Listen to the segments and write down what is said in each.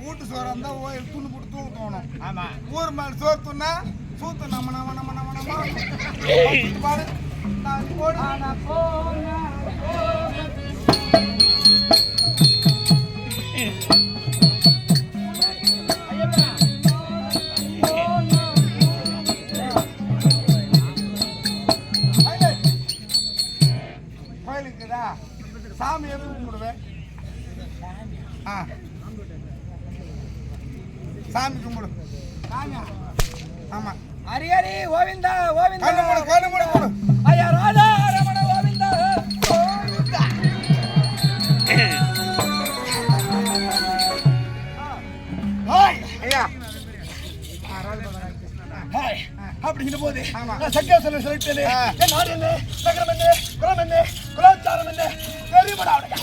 வீட்டு சோறு இருந்தா துணி போட்டு தூங்க தோணும். ஆமா, ஊர் மேல சோறு துண்ணா சூத்து நம்ம நம்ம நம்ம நம்ம நம்ம பாடு நான் போடு கோயிலுக்குதா சாமி எதுவும் கும்பிடுவேன். சாமி கும்பிடு. ஆமா, ஹரி ஹரி கோவிந்தா கோவிந்தா கோடு மூடு மூடு. ஐயா ராதா ரமண கோவிந்தா கோவிந்தா. ஹாய் ஐயா ஹாய் அப்படிங்கிற போது நான் சக்கர சொல்லிட்டேன். என் நாடு என்ன, நகரம் என்ன, குலம் என்ன, குலாச்சாரம் என்ன தெரியுமாடா அவனுக்கு?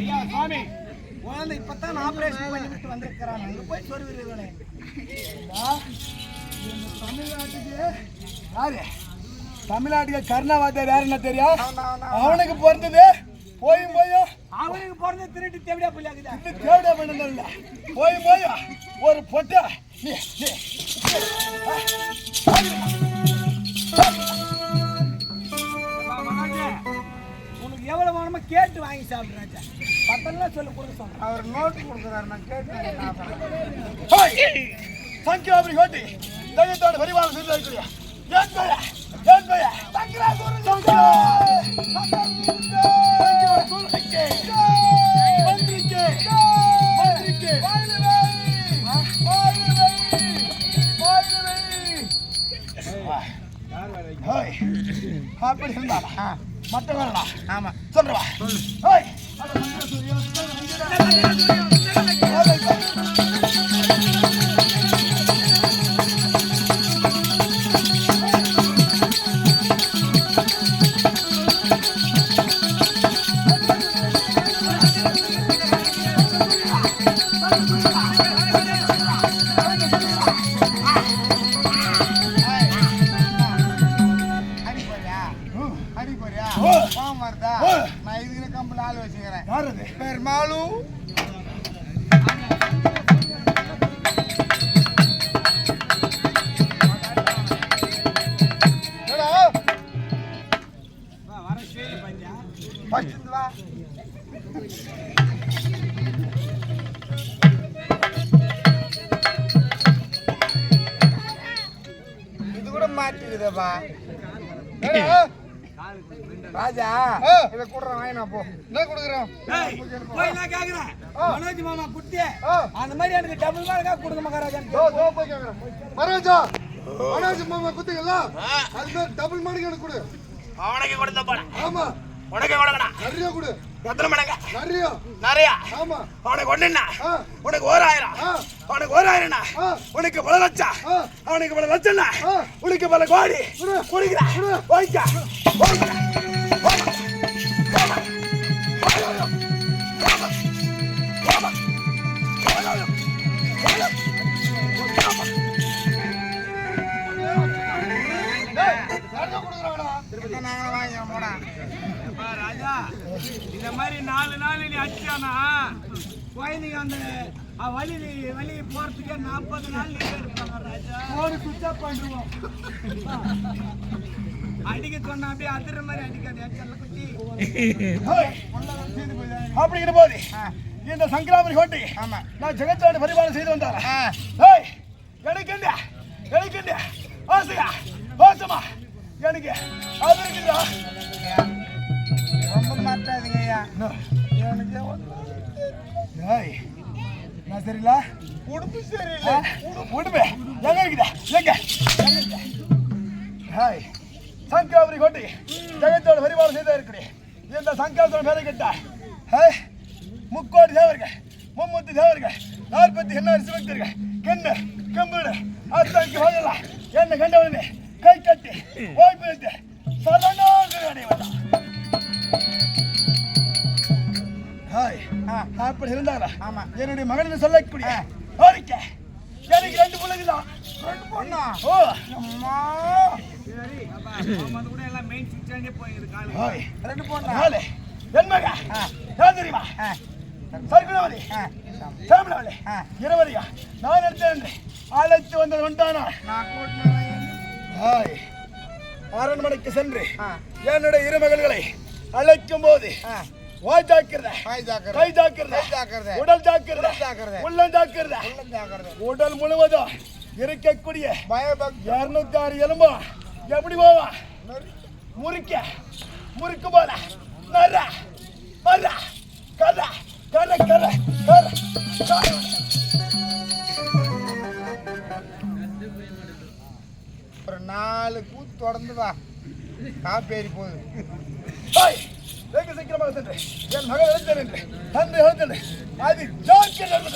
ஐயா சுவாமி, குழந்தை இப்பதான் ஆபரேஷன் பண்ணிவிட்டு வந்திருக்கிறான். அங்க போய் சொல்லுவீர்களே தமிழ்நாட்டுக்கு யாரு? தமிழ்நாட்டுக்கு கருணாவாத்தியார் யாரு என்ன தெரியும்? அவனுக்கு பிறந்தது போயும் போயும் அவனுக்கு பிறந்த திருட்டு தேவையா பிள்ளைக்குதா? இன்னும் தேவையா பண்ணல போயும் போயும் ஒரு பொட்டை உனக்கு எவ்வளவு வேணுமோ கேட்டு வாங்கி சாப்பிடுறாச்சா? பத்தெல்லாம் சொல்லி கொடுக்க சொன்ன அவர் நோட்டு கொடுக்குறாரு. நான் கேட்டு சங்கியா அப்படி கோட்டி தைரியத்தோட பரிவாரம் செஞ்சு வைக்கிறியா? ஏன் பையா ஏன் பையா சங்கரா சங்கரா அப்படி இருந்தா மட்ட வேணா. ஆமா சொல்றவா நான் இதுக்கு கம்பெனி ஆள் வச்சுக்கிறேன். யாரு பேர் மாலு. இது கூட மாட்டிக்குதப்பா ராஜா. இத குடுறேன் வாங்கினா போ. என்ன குடுக்குறோம்? போய் நான் கேக்குறேன். மனோஜ் மாமா குட்டி அந்த மாதிரி எனக்கு டபுள் மார்க்கா கொடுங்க மகாராஜா. போய் கேக்குறேன் மகாராஜா. மனோஜ் மாமா குட்டிங்களா? அதுக்கு டபுள் மார்க் எனக்கு கொடு. அவனுக்கு கொடுத்த போற. ஆமா, உனக்கு கொடுங்கடா. நிறைய கொடு. எத்தனை மடங்க? நிறைய. ஆமா, அவனுக்கு ஒண்ணுன்னா உனக்கு 1000. அவனுக்கு 1000னா உனக்கு பல லட்சம். அவனுக்கு பல லட்சம்னா உனக்கு பல கோடி. குடிக்கிறா போய்க்கா போய்க்கா. ராஜா இந்த மாதிரி 4 நாள் நீ அடிச்சானா குழந்தைங்க அந்த வழி போறதுக்கே 40 நாள் நீங்க எடுப்பாங்க ராஜா. ஒரு சுவிட்ச் ஆஃப் பண்ணிடுவோம். அடிக்க சொன்னா அப்படியே அதிர மாதிரி அடிக்காது செல்ல குட்டி. அப்படிங்கிற போது இந்த சங்கராமரி கோட்டை ஆமா நான் ஜெகத்தோட பரிபாலனை செய்து வந்தாரா எனக்கு ஆசையா ஆசமா எனக்கு அது இருக்குதா ரொம்ப மாட்டாதீங்க ஐயா. எனக்கு நான் சரியில்ல உடுப்பு சரியில்லை. உடுப்பு எங்க இருக்குதா எங்க ஹாய் சங்கராமரி கோட்டை ஜெகத்தோட பரிபாலனை செய்து இருக்கிறேன். இந்த சங்கராமரி பேரை கேட்டா ஹாய் முக்கோடி தேவர்கள் 30 தேவர்கள் 40 என்ன சிவக்தர்கள் கெண்ணு கம்பீடு அத்தாக்கி வாங்கலாம் என்ன கண்டவனே கை கட்டி ஓய்வு எடுத்து சரணாக அடைவதான். ஹாய் அப்படி இருந்தாங்களா? ஆமா. என்னுடைய மகளிர் சொல்லக்கூடிய கோரிக்கை எனக்கு 2 பிள்ளைங்க தான். 2 பொண்ணா? ஓ அம்மா சரி அது கூட எல்லாம் மெயின் சுவிட்சாண்டே போயிடுது காலையில். ஹாய் 2 பொண்ணா? நாளே என் மகா யார் தெரியுமா? சர்க்குணவதி சாமணவதி இருவரையா நான் எடுத்தேன் அழைத்து வந்தது உண்டானா நான் கூட்டினேன். ஹாய் அரண்மனைக்கு சென்று என்னுடைய இருமகள்களை அழைக்கும் போது வாய் ஜாக்கிரதை காய் ஜாக்கிரதை. கை ஜாக்கிரதை கை ஜாக்கிரதை. உடல் ஜாக்கிரதை உடல் ஜாக்கிரதை. உள்ளம் ஜாக்கிரதை உள்ளம் ஜாக்கிரதை. உடல் முழுவதும் இருக்கக்கூடிய பயபக்தி 206 எலும்பா எப்படி போவா முறுக்கு போல நர பர கர கர கர கர ஒரு 4 கூத்து தொடர்ந்து வா. காப்பேரி போகுது. ஹாய் வெகு சீக்கிரமாக சென்று என் மகள் எழுத்தேன் என்று தந்தை எழுத்தேன் அது ஜாக்கிரதை